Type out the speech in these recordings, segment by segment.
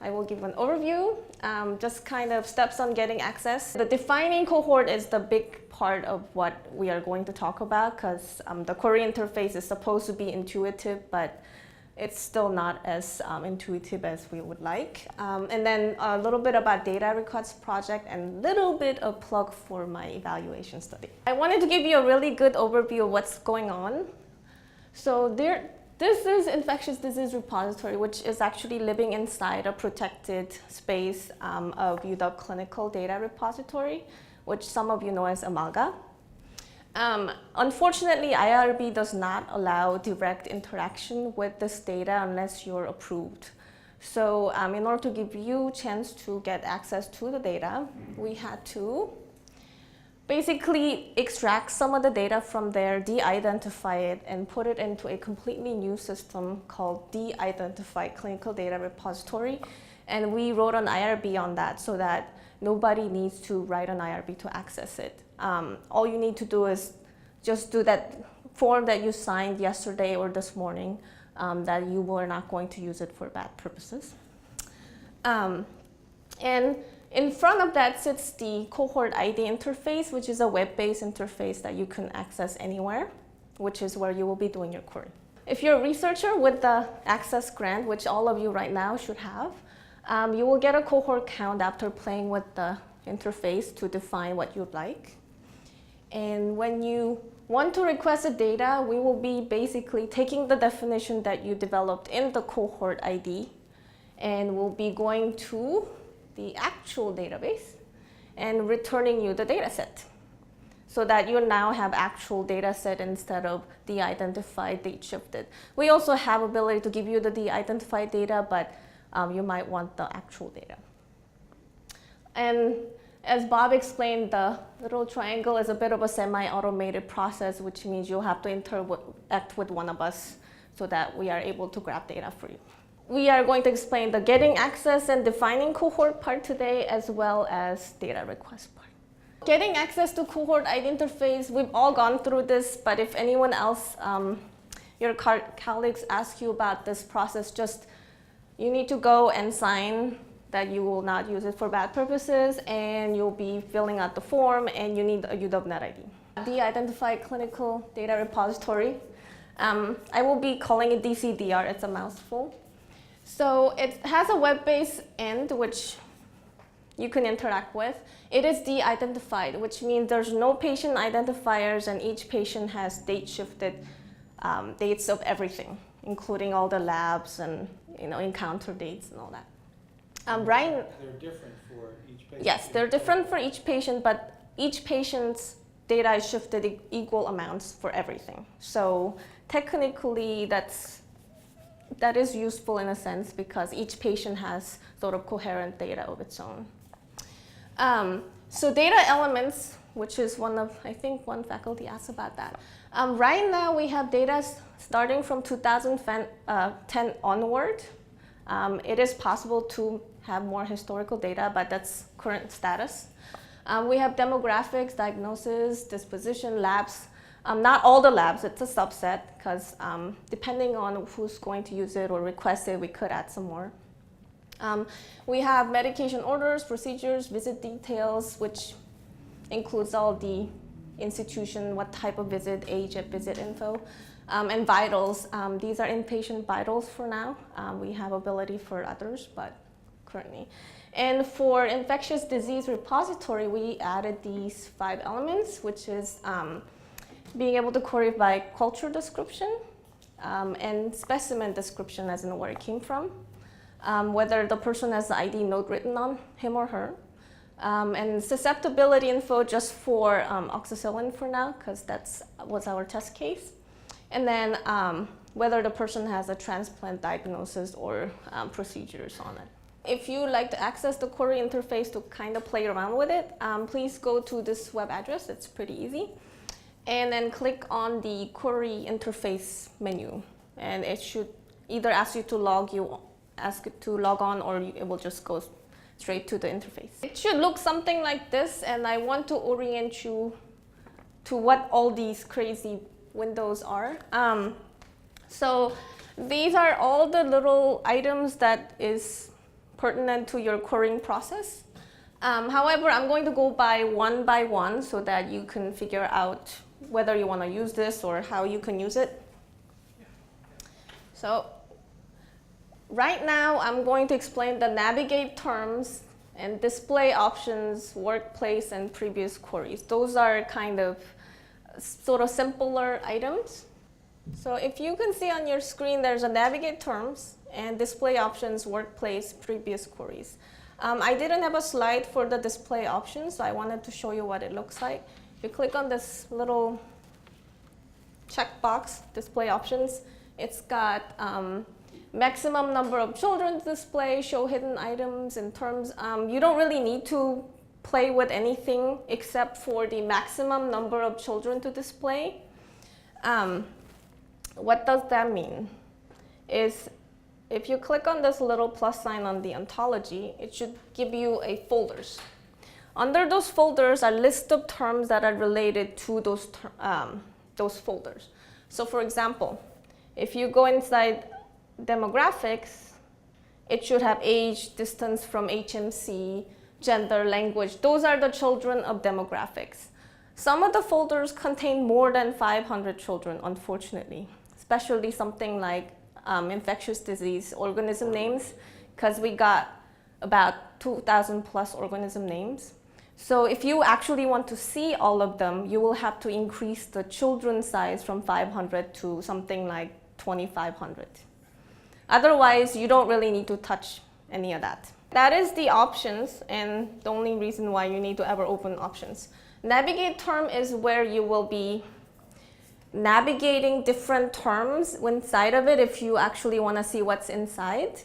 I will give an overview, just kind of steps on getting access. The defining cohort is the big part of what we are going to talk about, because the query interface is supposed to be intuitive, but it's still not as intuitive as we would like. And then a little bit about data request project and a little bit of plug for my evaluation study. I wanted to give you a really good overview of what's going on. So this is infectious disease repository, which is actually living inside a protected space of UW Clinical Data Repository, which some of you know as AMAGA. Unfortunately, IRB does not allow direct interaction with this data unless you're approved. So in order to give you a chance to get access to the data, we had to basically extract some of the data from there, de-identify it, and put it into a completely new system called De-Identified Clinical Data Repository. And we wrote an IRB on that so that nobody needs to write an IRB to access it. All you need to do is just do that form that you signed yesterday or this morning, that you were not going to use it for bad purposes. And in front of that sits the Cohort Id Interface, which is a web-based interface that you can access anywhere, which is where you will be doing your query. If you're a researcher with the Access Grant, which all of you right now should have, you will get a cohort count after playing with the interface to define what you'd like. And when you want to request the data, we will be basically taking the definition that you developed in the cohort ID, and we'll be going to the actual database and returning you the data set, so that you now have actual data set instead of de-identified, date shifted. We also have ability to give you the de-identified data, but you might want the actual data. And as Bob explained, the little triangle is a bit of a semi-automated process, which means you'll have to interact with one of us so that we are able to grab data for you. We are going to explain the getting access and defining cohort part today, as well as data request part. Getting access to Cohort Id Interface, we've all gone through this, but if anyone else, your colleagues ask you about this process, you need to go and sign that you will not use it for bad purposes, and you'll be filling out the form, and you need a UW Net ID. De-Identified Clinical Data Repository. I will be calling it DCDR, it's a mouthful. So it has a web-based end, which you can interact with. It is de-identified, which means there's no patient identifiers, and each patient has date-shifted dates of everything, including all the labs and encounter dates and all that. Brian, they're different for each patient. Yes, they're different for each patient, but each patient's data is shifted equal amounts for everything. So technically, that is useful in a sense, because each patient has sort of coherent data of its own. So data elements, which is I think one faculty asked about that. Right now, we have data starting from 2010 onward. It is possible to have more historical data, but that's current status. We have demographics, diagnosis, disposition, labs. Not all the labs, it's a subset, because depending on who's going to use it or request it, we could add some more. We have medication orders, procedures, visit details, which includes all the institution, what type of visit, age at visit info. And vitals, these are inpatient vitals for now. We have ability for others, but currently. And for infectious disease repository, we added these 5 elements, which is being able to query by culture description, and specimen description, as in where it came from, whether the person has the ID node written on him or her, and susceptibility info just for oxacillin for now, because that was our test case. And then whether the person has a transplant diagnosis or procedures on it. If you like to access the query interface to kind of play around with it, please go to this web address. It's pretty easy. And then click on the query interface menu. And it should either ask you to log on, or it will just go straight to the interface. It should look something like this, and I want to orient you to what all these crazy windows are. So these are all the little items that is pertinent to your querying process. However, I'm going to go by one so that you can figure out whether you want to use this or how you can use it. So right now, I'm going to explain the navigate terms and display options, workplace, and previous queries. Those are kind of sort of simpler items. So if you can see on your screen, there's a navigate terms and display options, workplace, previous queries. I didn't have a slide for the display options, so I wanted to show you what it looks like. If you click on this little checkbox, display options, it's got maximum number of children to display, show hidden items in terms. You don't really need to play with anything except for the maximum number of children to display. What does that mean? Is if you click on this little plus sign on the ontology, it should give you a folders. Under those folders are list of terms that are related to those folders. So for example, if you go inside demographics, it should have age, distance from HMC, gender, language. Those are the children of demographics. Some of the folders contain more than 500 children, unfortunately, especially something like infectious disease organism names, because we got about 2,000 plus organism names. So if you actually want to see all of them, you will have to increase the children size from 500 to something like 2,500. Otherwise, you don't really need to touch any of that. That is the options, and the only reason why you need to ever open options. Navigate term is where you will be navigating different terms inside of it if you actually want to see what's inside.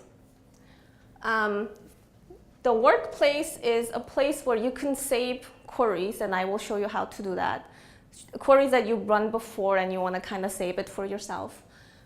The workplace is a place where you can save queries, and I will show you how to do that. Queries that you run before and you want to kind of save it for yourself.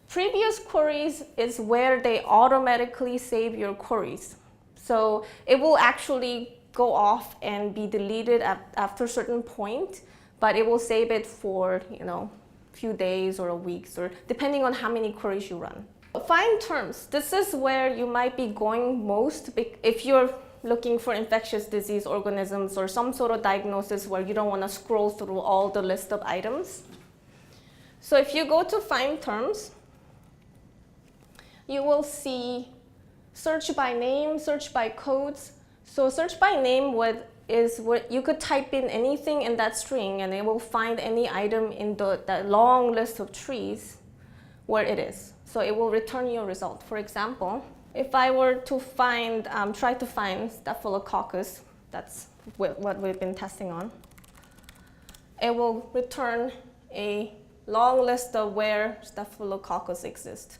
Previous queries is where they automatically save your queries. So it will actually go off and be deleted after a certain point, but it will save it for, a few days or a week, or depending on how many queries you run. Find terms. This is where you might be going most if you're looking for infectious disease organisms or some sort of diagnosis where you don't want to scroll through all the list of items. So if you go to find terms, you will see search by name, search by codes. So search by name is what you could type in anything in that string and it will find any item in that long list of trees where it is. So it will return you a result. For example, if I were to try to find Staphylococcus, that's what we've been testing on, it will return a long list of where Staphylococcus exists.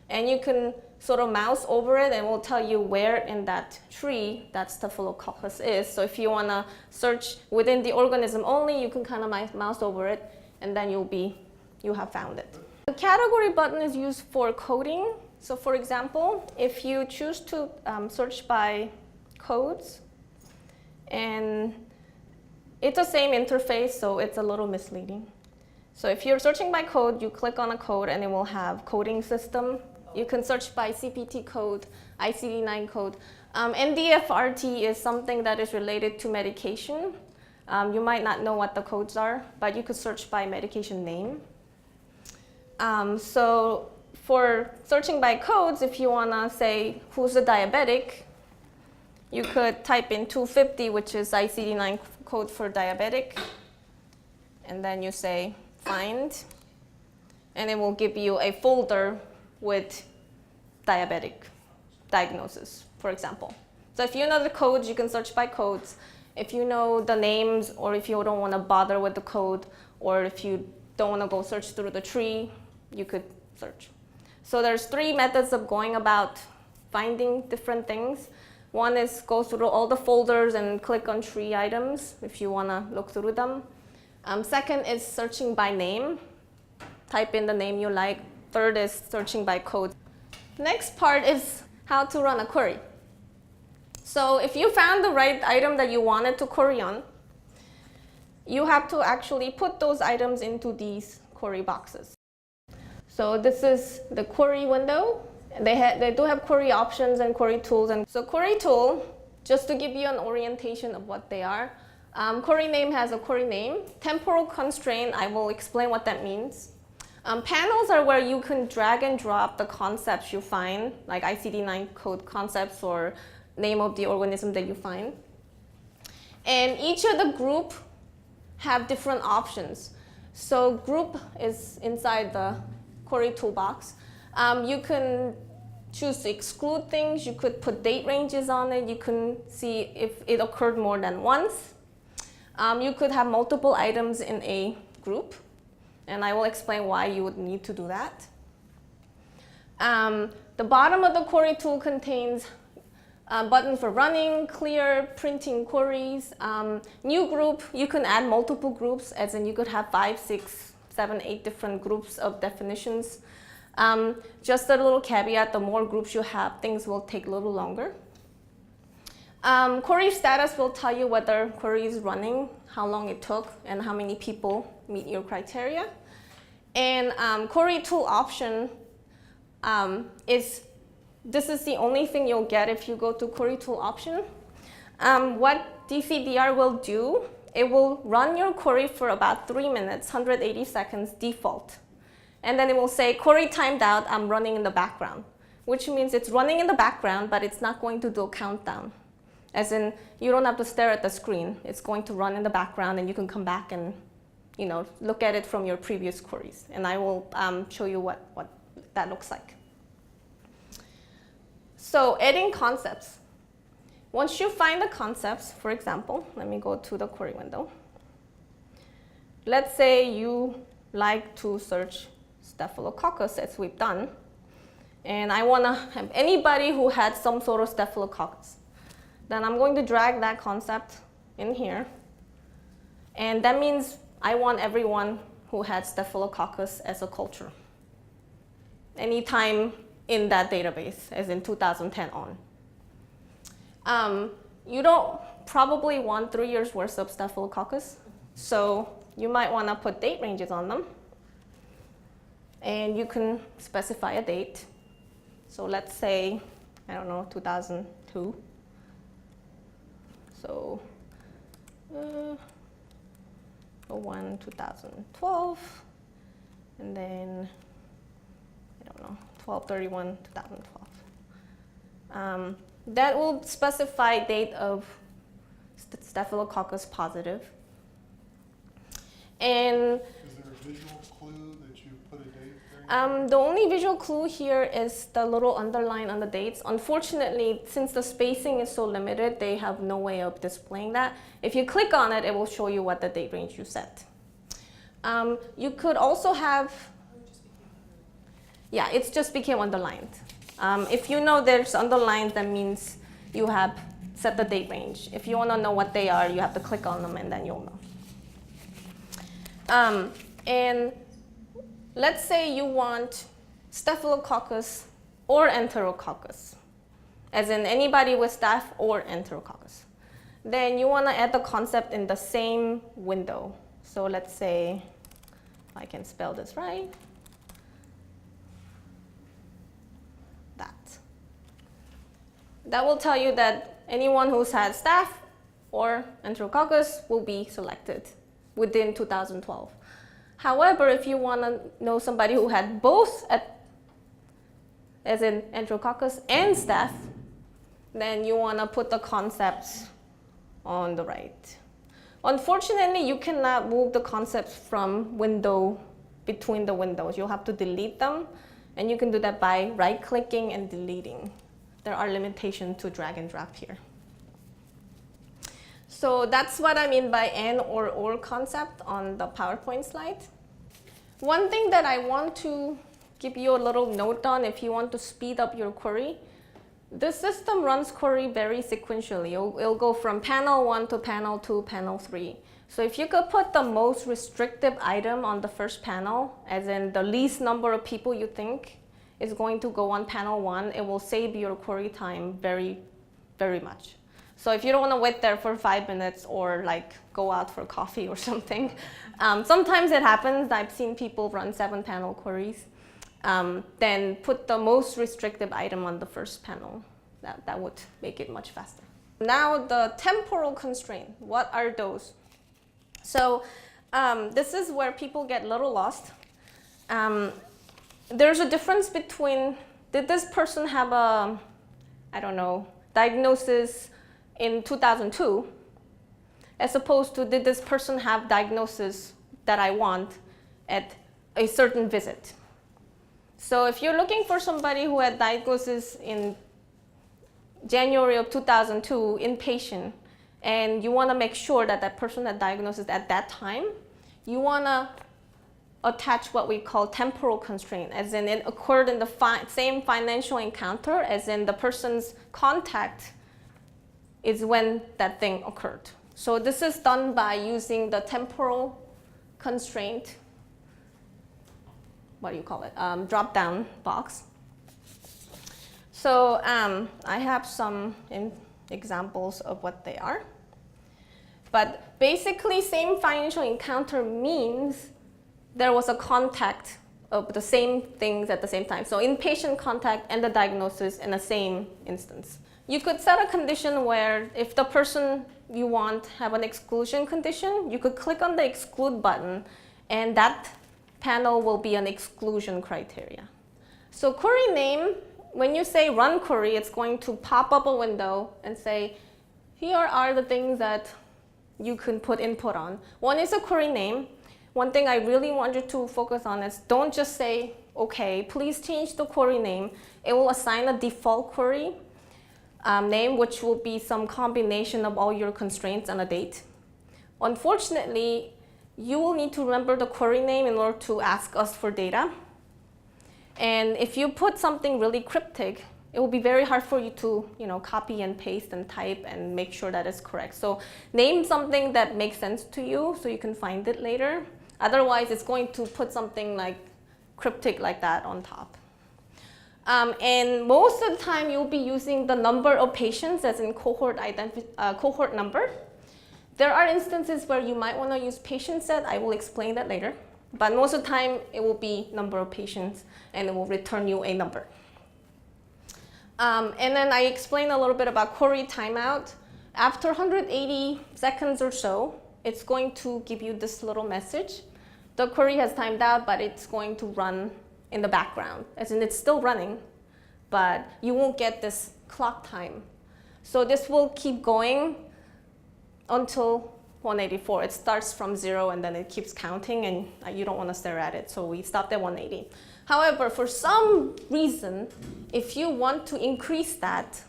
And you can sort of mouse over it and it will tell you where in that tree that Staphylococcus is. So if you want to search within the organism only, you can kind of mouse over it and then you have found it. The category button is used for coding. So for example, if you choose to search by codes, and it's the same interface, so it's a little misleading. So if you're searching by code, you click on a code and it will have coding system. You can search by CPT code, ICD-9 code. NDFRT is something that is related to medication. You might not know what the codes are, but you could search by medication name. So for searching by codes, if you want to say who's a diabetic, you could type in 250, which is ICD-9 code for diabetic, and then you say find, and it will give you a folder with diabetic diagnosis, for example. So if you know the codes, you can search by codes. If you know the names, or if you don't want to bother with the code, or if you don't want to go search through the tree, you could search. So there's 3 methods of going about finding different things. One is go through all the folders and click on tree items if you want to look through them. Second is searching by name. Type in the name you like. Third is searching by code. Next part is how to run a query. So if you found the right item that you wanted to query on, you have to actually put those items into these query boxes. So this is the query window. They do have query options and query tools. And so query tool, just to give you an orientation of what they are, query name has a query name. Temporal constraint, I will explain what that means. Panels are where you can drag and drop the concepts you find, like ICD-9 code concepts or name of the organism that you find. And each of the group have different options. So group is inside the query toolbox. You can choose to exclude things. You could put date ranges on it. You can see if it occurred more than once. You could have multiple items in a group. And I will explain why you would need to do that. The bottom of the query tool contains a button for running, clear, printing queries. New group, you can add multiple groups, as in you could have 5, 6, 7, 8 different groups of definitions. Just a little caveat, the more groups you have, things will take a little longer. Query status will tell you whether query is running, how long it took, and how many people meet your criteria. And query tool option this is the only thing you'll get if you go to query tool option. What DCDR will do, it will run your query for about 3 minutes, 180 seconds default. And then it will say, query timed out, I'm running in the background, which means it's running in the background, but it's not going to do a countdown. As in, you don't have to stare at the screen. It's going to run in the background, and you can come back and look at it from your previous queries. And I will show you what that looks like. So adding concepts. Once you find the concepts, for example, let me go to the query window. Let's say you like to search Staphylococcus, as we've done. And I want to have anybody who had some sort of Staphylococcus. Then I'm going to drag that concept in here. And that means I want everyone who had Staphylococcus as a culture. Anytime in that database, as in 2010 on. You don't probably want 3 years worth of Staphylococcus, so you might want to put date ranges on them. And you can specify a date. So let's say, I don't know, 2002. So 01, 2012, and then, I don't know, 12/31, 2012. That will specify date of Staphylococcus positive. And is there a visual clue that you put a date there? the only visual clue here is the little underline on the dates. Unfortunately, since the spacing is so limited, they have no way of displaying that. If you click on it, it will show you what the date range you set. You could also have, yeah, it just became underlined. If you know there's underlined, that means you have set the date range. If you want to know what they are, you have to click on them, and then you'll know. And let's say you want Staphylococcus or Enterococcus, as in anybody with Staph or Enterococcus. Then you want to add the concept in the same window. So let's say, if I can spell this right, that will tell you that anyone who's had Staph or Enterococcus will be selected within 2012. However, if you want to know somebody who had both, as in Enterococcus and Staph, then you want to put the concepts on the right. Unfortunately, you cannot move the concepts from between the windows. You'll have to delete them, and you can do that by right-clicking and deleting. There are limitations to drag and drop here. So that's what I mean by and or concept on the PowerPoint slide. One thing that I want to give you a little note on if you want to speed up your query, this system runs query very sequentially. It'll go from panel 1 to panel 2, panel 3. So if you could put the most restrictive item on the first panel, as in the least number of people you think is going to go on panel 1, it will save your query time very, very much. So if you don't want to wait there for 5 minutes or like go out for coffee or something, sometimes it happens. I've seen people run 7-panel queries. then put the most restrictive item on the first panel. That would make it much faster. Now the temporal constraint, what are those? So this is where people get a little lost. There's a difference between, did this person have a, I don't know, diagnosis in 2002, as opposed to did this person have diagnosis that I want at a certain visit. So if you're looking for somebody who had diagnosis in January of 2002, inpatient, and you want to make sure that that person had diagnosis at that time, you want to attach what we call temporal constraint, as in it occurred in the same financial encounter, as in the person's contact is when that thing occurred. So this is done by using the temporal constraint, what do you call it, drop-down box. So I have some examples of what they are. But basically, same financial encounter means there was a contact of the same things at the same time. So inpatient contact and the diagnosis in the same instance. You could set a condition where if the person you want have an exclusion condition, you could click on the exclude button, and that panel will be an exclusion criteria. So query name, when you say run query, it's going to pop up a window and say, here are the things that you can put input on. One is a query name. One thing I really want you to focus on is don't just say, okay, please change the query name. It will assign a default query name, which will be some combination of all your constraints and a date. Unfortunately, you will need to remember the query name in order to ask us for data. And if you put something really cryptic, it will be very hard for you to copy and paste and type and make sure that it's correct. So name something that makes sense to you so you can find it later. Otherwise, it's going to put something like cryptic like that on top. And most of the time, you'll be using the number of patients as in cohort number. There are instances where you might want to use patient set. I will explain that later. But most of the time, it will be number of patients, and it will return you a number. And then I explained a little bit about query timeout. After 180 seconds or so, it's going to give you this little message. The query has timed out, but it's going to run in the background, as in it's still running, but you won't get this clock time. So this will keep going until 184. It starts from 0 and then it keeps counting, and you don't want to stare at it, so we stopped at 180. However, for some reason, if you want to increase that,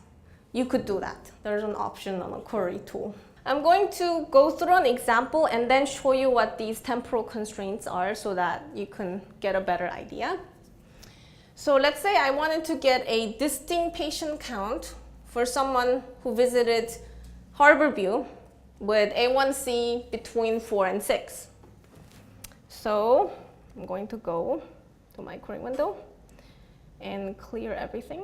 you could do that. There's an option on a query tool. I'm going to go through an example and then show you what these temporal constraints are so that you can get a better idea. So let's say I wanted to get a distinct patient count for someone who visited Harborview with A1C between 4 and 6. So I'm going to go to my query window and clear everything.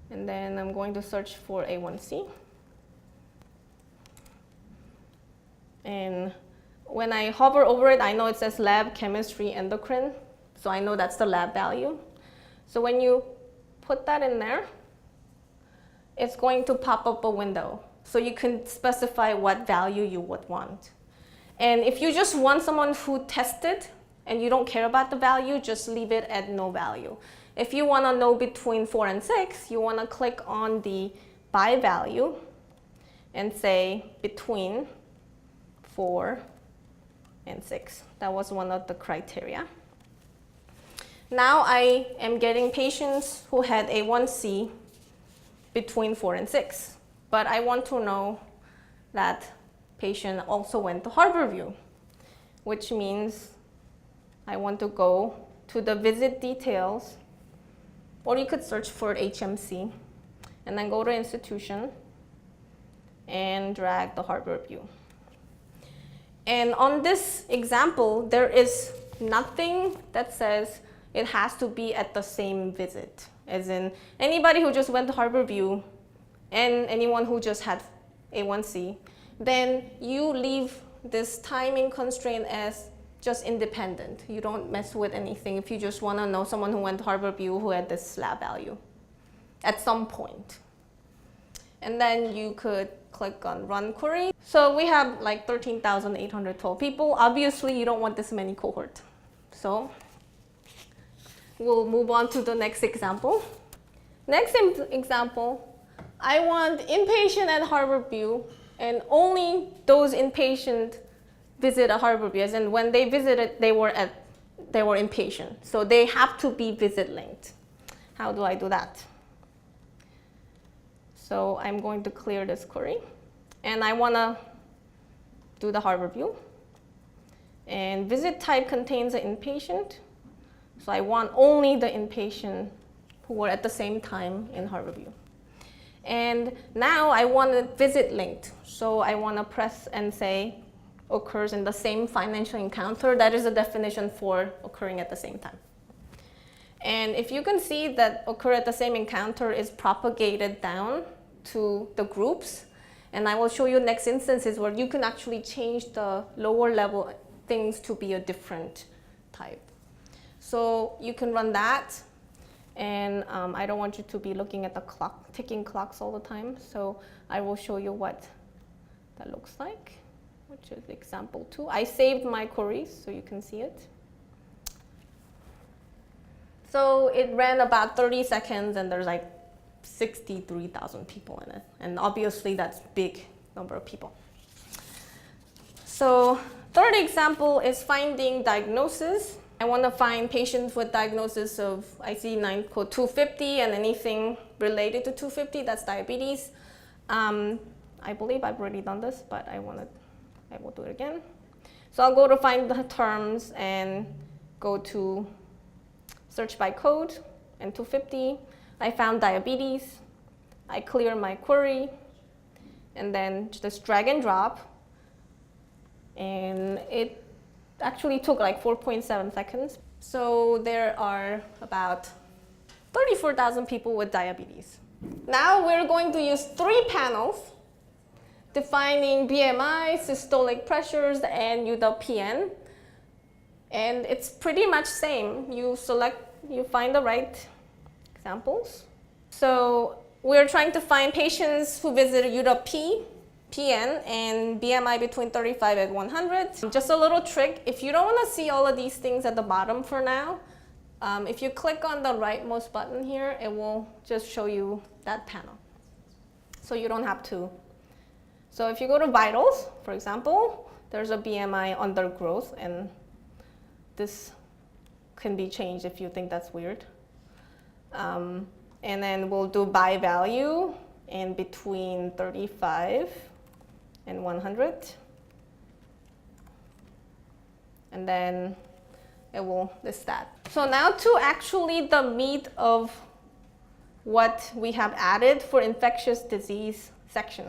And then I'm going to search for A1C. And when I hover over it, I know it says lab, chemistry, endocrine. So I know that's the lab value. So when you put that in there, it's going to pop up a window. So you can specify what value you would want. And if you just want someone who tested and you don't care about the value, just leave it at no value. If you want to know between 4 and 6, you want to click on the by value and say between 4 and 6. That was one of the criteria. Now I am getting patients who had A1C between 4 and 6. But I want to know that patient also went to Harborview, which means I want to go to the visit details, or you could search for HMC, and then go to institution and drag the Harborview. And on this example, there is nothing that says it has to be at the same visit, as in anybody who just went to Harborview and anyone who just had A1C, then you leave this timing constraint as just independent. You don't mess with anything if you just want to know someone who went to Harborview who had this lab value at some point. And then you could click on Run Query. So we have like 13,812 people. Obviously, you don't want this many cohort. So we'll move on to the next example. Next example, I want inpatient at Harborview, and only those inpatient visit a Harborview. As in, when they visited, they were inpatient. So they have to be visit linked. How do I do that? So I'm going to clear this query, and I want to do the Harborview. And visit type contains an inpatient, so I want only the inpatient who were at the same time in Harborview. And now I want it visit linked, so I want to press and say occurs in the same financial encounter. That is the definition for occurring at the same time. And if you can see that occur at the same encounter is propagated down to the groups, and I will show you next instances where you can actually change the lower level things to be a different type. So you can run that, and I don't want you to be looking at the clock, ticking clocks all the time, so I will show you what that looks like, which is example 2. I saved my queries so you can see it. So it ran about 30 seconds, and there's like 63,000 people in it. And obviously that's a big number of people. So third example is finding diagnosis. I want to find patients with diagnosis of IC9 code 250 and anything related to 250, that's diabetes. I believe I've already done this, but I will do it again. So I'll go to find the terms and go to search by code and 250. I found diabetes. I clear my query, and then just drag and drop. And it actually took like 4.7 seconds. So there are about 34,000 people with diabetes. Now we're going to use 3 panels defining BMI, systolic pressures, and UWPN. And it's pretty much same. You find the right examples. So we're trying to find patients who visited UWP, PN, and BMI between 35 and 100. Just a little trick, if you don't want to see all of these things at the bottom for now, if you click on the rightmost button here, it will just show you that panel. So you don't have to. So if you go to vitals, for example, there's a BMI under growth, and this can be changed if you think that's weird. And then we'll do by value in between 35 and 100. And then it will list that. So now to actually the meat of what we have added for infectious disease section.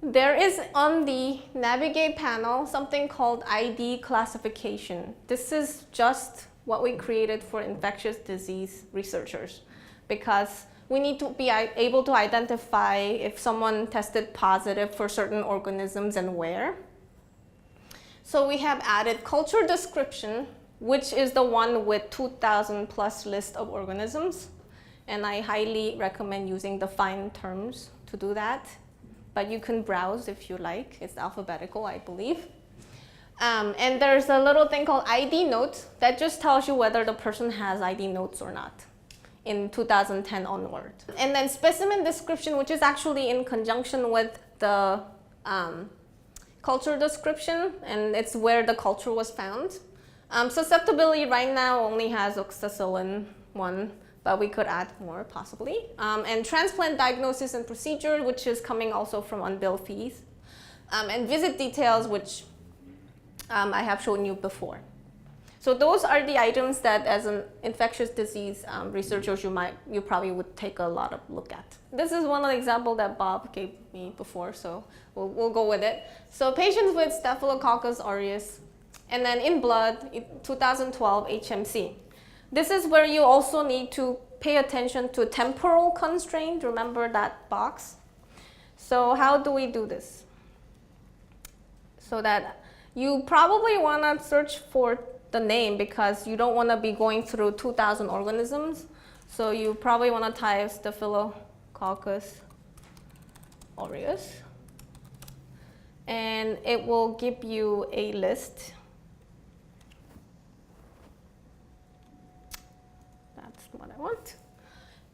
There is on the navigate panel something called ID classification. This is just what we created for infectious disease researchers, because we need to be able to identify if someone tested positive for certain organisms and where. So we have added culture description, which is the one with 2,000 plus list of organisms. And I highly recommend using defined terms to do that. But you can browse if you like. It's alphabetical, I believe. And there's a little thing called ID notes that just tells you whether the person has ID notes or not in 2010 onward. And then specimen description, which is actually in conjunction with the culture description, and it's where the culture was found. Susceptibility right now only has oxacillin 1, but we could add more possibly. And transplant diagnosis and procedure, which is coming also from unbilled fees. And visit details, which I have shown you before. So those are the items that as an infectious disease researchers you probably would take a lot of look at. This is one of the examples that Bob gave me before, so we'll go with it. So patients with Staphylococcus aureus, and then in blood, 2012 HMC. This is where you also need to pay attention to temporal constraint. Remember that box? So how do we do this? So that You probably want to search for the name because you don't want to be going through 2,000 organisms. So you probably want to type Staphylococcus aureus. And it will give you a list. That's what I want.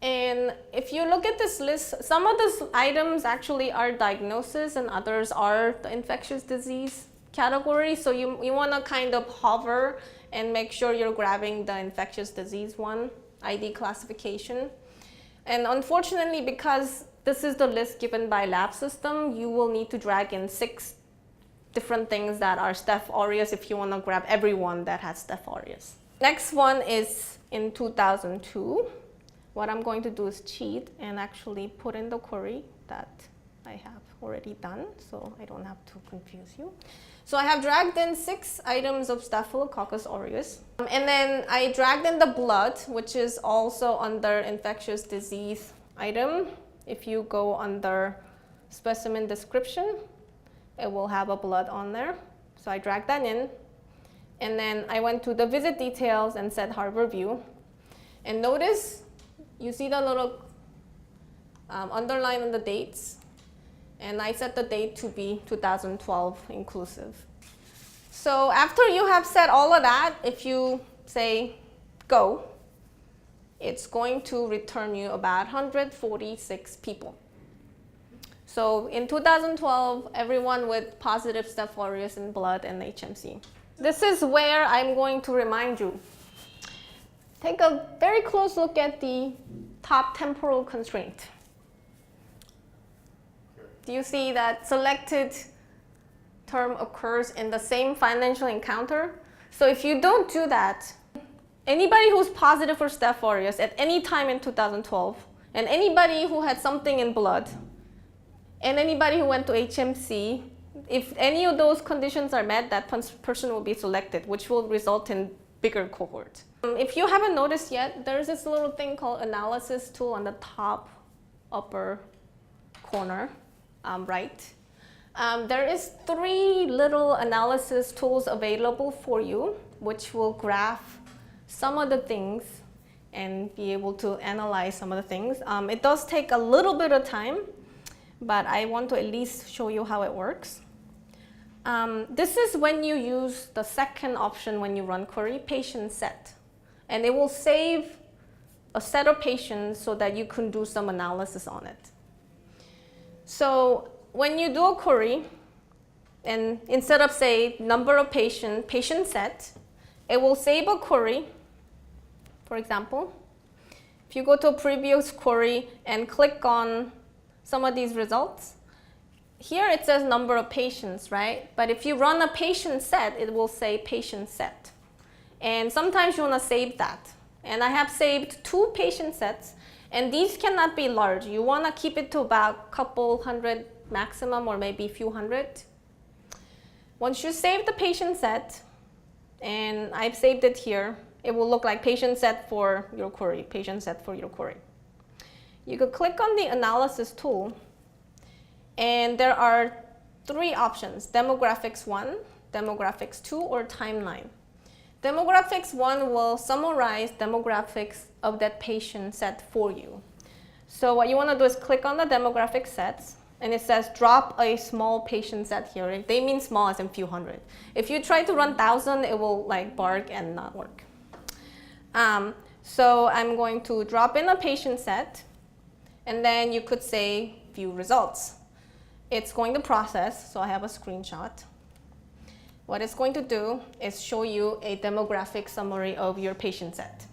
And if you look at this list, some of these items actually are diagnosis and others are the infectious disease category. So you want to kind of hover and make sure you're grabbing the infectious disease one, ID classification. And unfortunately, because this is the list given by lab system, you will need to drag in 6 different things that are Staph aureus if you want to grab everyone that has Staph aureus. Next one is in 2002. What I'm going to do is cheat and actually put in the query that I have already done, so I don't have to confuse you. So I have dragged in 6 items of Staphylococcus aureus. And then I dragged in the blood, which is also under infectious disease item. If you go under specimen description, it will have a blood on there. So I dragged that in. And then I went to the visit details and set harbor view. And notice, you see the little underline on the dates. And I set the date to be 2012 inclusive. So after you have set all of that, if you say go, it's going to return you about 146 people. So in 2012, everyone with positive Staph aureus in blood and HMC. This is where I'm going to remind you. Take a very close look at the top temporal constraint. Do you see that selected term occurs in the same financial encounter? So if you don't do that, anybody who's positive for Staph aureus at any time in 2012, and anybody who had something in blood, and anybody who went to HMC, if any of those conditions are met, that person will be selected, which will result in bigger cohort. If you haven't noticed yet, there's this little thing called analysis tool on the top upper corner. Right. There is 3 little analysis tools available for you, which will graph some of the things and be able to analyze some of the things. It does take a little bit of time, but I want to at least show you how it works. This is when you use the second option when you run query, patient set. And it will save a set of patients so that you can do some analysis on it. So when you do a query, and instead of say number of patient set, it will save a query. For example, if you go to a previous query and click on some of these results, here it says number of patients, right? But if you run a patient set, it will say patient set. And sometimes you want to save that. And I have saved 2 patient sets. And these cannot be large. You want to keep it to about a couple hundred maximum, or maybe a few hundred. Once you save the patient set, and I've saved it here, it will look like patient set for your query, patient set for your query. You could click on the analysis tool, and there are 3 options, demographics 1, demographics 2, or timeline. Demographics 1 will summarize demographics of that patient set for you. So what you want to do is click on the demographic sets, and it says drop a small patient set here. They mean small as in few hundred. If you try to run 1,000, it will like bark and not work. So I'm going to drop in a patient set, and then you could say view results. It's going to process, so I have a screenshot. What it's going to do is show you a demographic summary of your patient set.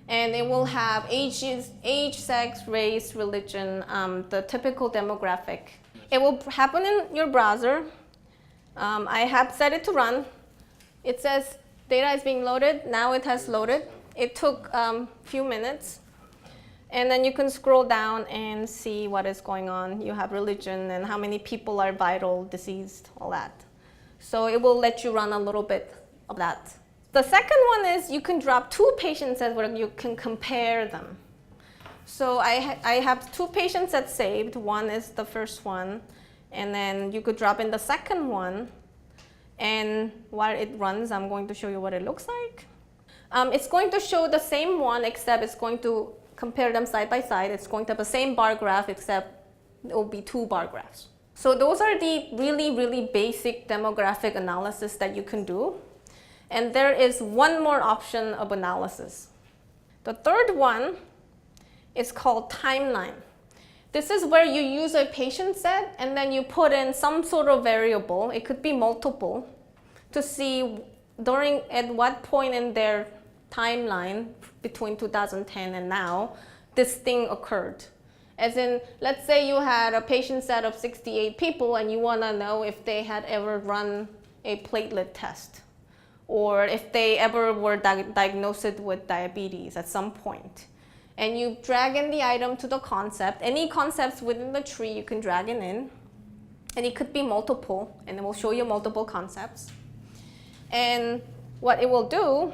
And it will have age, sex, race, religion, the typical demographic. It will happen in your browser. I have set it to run. It says data is being loaded. Now it has loaded. It took a few minutes. And then you can scroll down and see what is going on. You have religion and how many people are vital, deceased, all that. So it will let you run a little bit of that. The second one is you can drop 2 patient sets where you can compare them. So I have 2 patient sets saved. One is the first one, and then you could drop in the second one, And while it runs, I'm going to show you what it looks like. It's going to show the same one, except it's going to compare them side by side. It's going to have the same bar graph, except it will be 2 bar graphs. So those are the really, really basic demographic analysis that you can do. And there is one more option of analysis. The third one is called timeline. This is where you use a patient set and then you put in some sort of variable, it could be multiple, to see at what point in their timeline between 2010 and now this thing occurred. As in, let's say you had a patient set of 68 people and you want to know if they had ever run a platelet test or if they ever were diagnosed with diabetes at some point. And you drag in the item to the concept. Any concepts within the tree you can drag it in. And it could be multiple, and it will show you multiple concepts. And what it will do,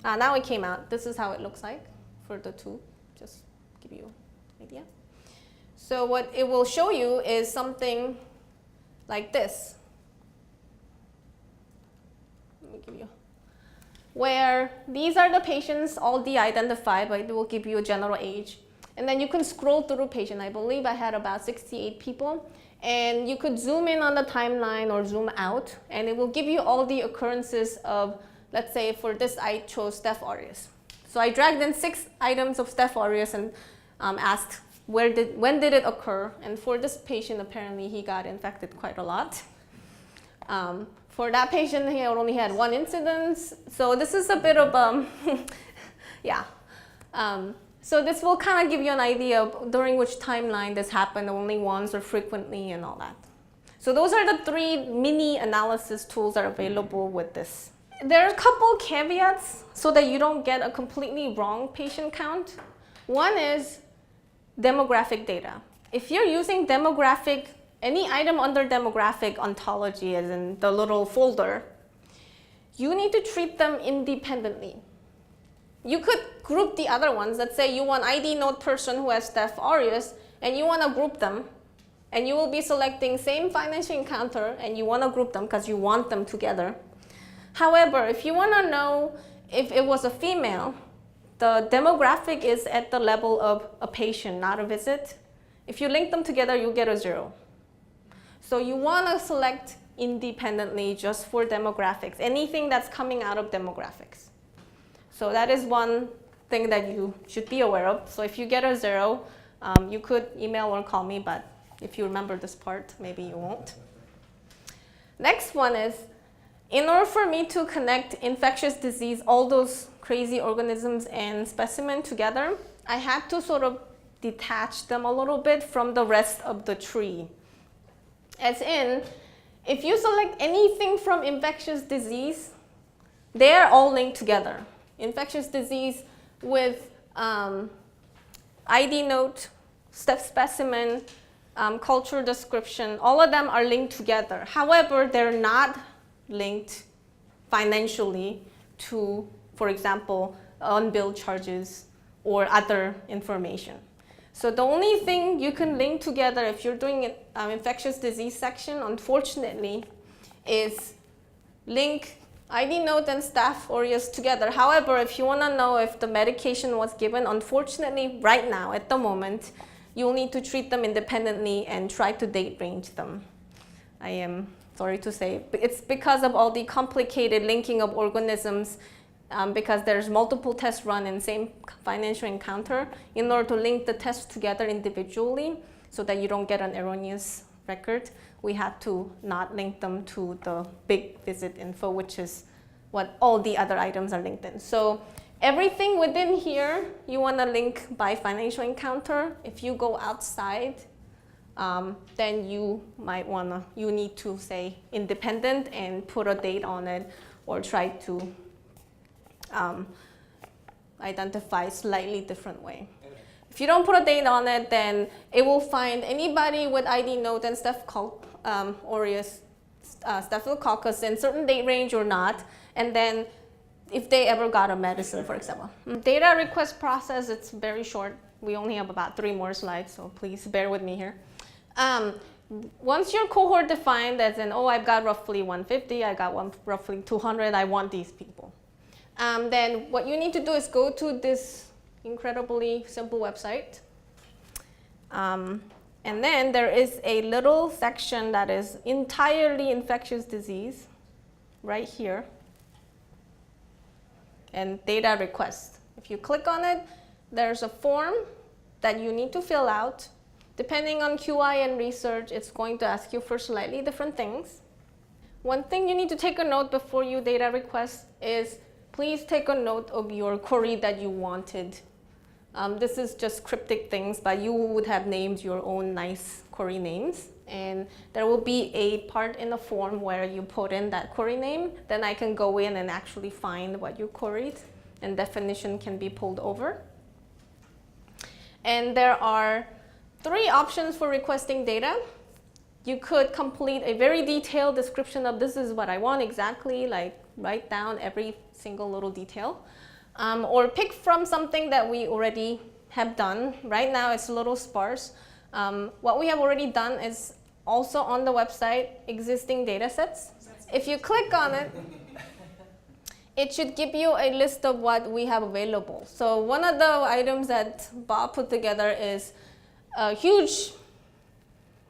now it came out. This is how it looks like for the 2, just give you an idea. So what it will show you is something like this. Let me give you. Where these are the patients all de-identified, but it will give you a general age. And then you can scroll through patient. I believe I had about 68 people. And you could zoom in on the timeline or zoom out, and it will give you all the occurrences of, let's say for this I chose Staph aureus. So I dragged in 6 items of Staph aureus and asked when did it occur. And for this patient, apparently he got infected quite a lot. For that patient, he only had 1 incidence. So this is a bit of, yeah. So this will kind of give you an idea of during which timeline this happened, only once or frequently and all that. So those are the 3 mini analysis tools that are available with this. There are a couple caveats so that you don't get a completely wrong patient count. One is demographic data. If you're using demographic, any item under demographic ontology, as in the little folder, you need to treat them independently. You could group the other ones. Let's say you want ID node person who has Staph aureus, and you want to group them, and you will be selecting same financial encounter, and you want to group them because you want them together. However, if you want to know if it was a female, the demographic is at the level of a patient, not a visit. If you link them together, you get a 0. So you want to select independently just for demographics, anything that's coming out of demographics. So that is one thing that you should be aware of. So if you get a 0, you could email or call me, but if you remember this part, maybe you won't. Next one is, in order for me to connect infectious disease, all those crazy organisms and specimen together, I had to sort of detach them a little bit from the rest of the tree. As in, if you select anything from infectious disease, they're all linked together. Infectious disease with ID note, specimen, culture description, all of them are linked together. However, they're not linked financially to, for example, unbilled charges or other information. So the only thing you can link together if you're doing an infectious disease section, unfortunately, is link ID node and Staph aureus together. However, if you want to know if the medication was given, unfortunately, right now, at the moment, you'll need to treat them independently and try to date range them. I am sorry to say, but it's because of all the complicated linking of organisms, because there's multiple tests run in same financial encounter in order to link the tests together individually so that you don't get an erroneous record. We had to not link them to the big visit info, which is what all the other items are linked in. So everything within here, you want to link by financial encounter. If you go outside, then you might you need to say independent and put a date on it, or try to identify slightly different way. If you don't put a date on it, then it will find anybody with ID node and Staph aureus, Staphylococcus in certain date range or not, and then if they ever got a medicine, for example. Data request process, it's very short. We only have about 3 more slides, so please bear with me here. once your cohort defined as in, oh, I've got roughly 150, I got roughly 200, I want these people. Then what you need to do is go to this incredibly simple website. And then there is a little section that is entirely infectious disease right here. And data request. If you click on it, there's a form that you need to fill out. Depending on QI and research, it's going to ask you for slightly different things. One thing you need to take a note before you data request is please take a note of your query that you wanted. This is just cryptic things, but you would have named your own nice query names. And there will be a part in the form where you put in that query name. Then I can go in and actually find what you queried, and definition can be pulled over. And there are 3 options for requesting data. You could complete a very detailed description of this is what I want exactly, like write down every single little detail. Or pick from something that we already have done. Right now it's a little sparse. What we have already done is also on the website, existing data sets. If you click on it, it should give you a list of what we have available. So one of the items that Bob put together is a huge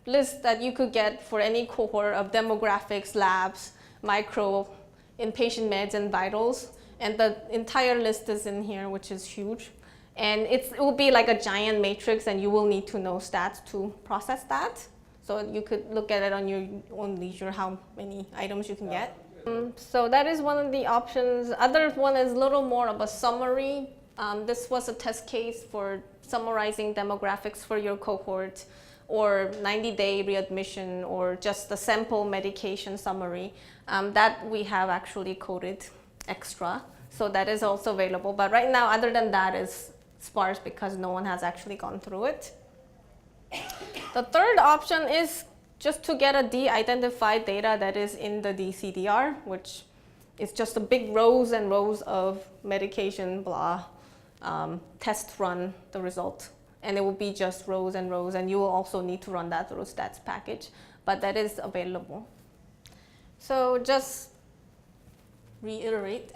list that you could get for any cohort of demographics, labs, micro, inpatient meds, and vitals. And the entire list is in here, which is huge. And it will be like a giant matrix, and you will need to know stats to process that. So you could look at it on your own leisure, how many items you can get. So that is one of the options. Other one is a little more of a summary. This was a test case for summarizing demographics for your cohort, or 90-day readmission, or just a sample medication summary. That we have actually coded extra. So that is also available. But right now, other than that, is sparse because no one has actually gone through it. The third option is just to get a de-identified data that is in the DCDR, which is just a big rows and rows of medication, blah, test run the result. And it will be just rows and rows, and you will also need to run that through a stats package, but that is available. So just reiterate,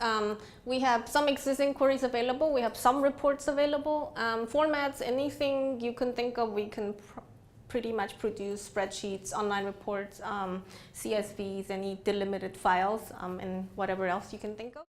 we have some existing queries available, we have some reports available, formats, anything you can think of, we can pretty much produce spreadsheets, online reports, CSVs, any delimited files, and whatever else you can think of.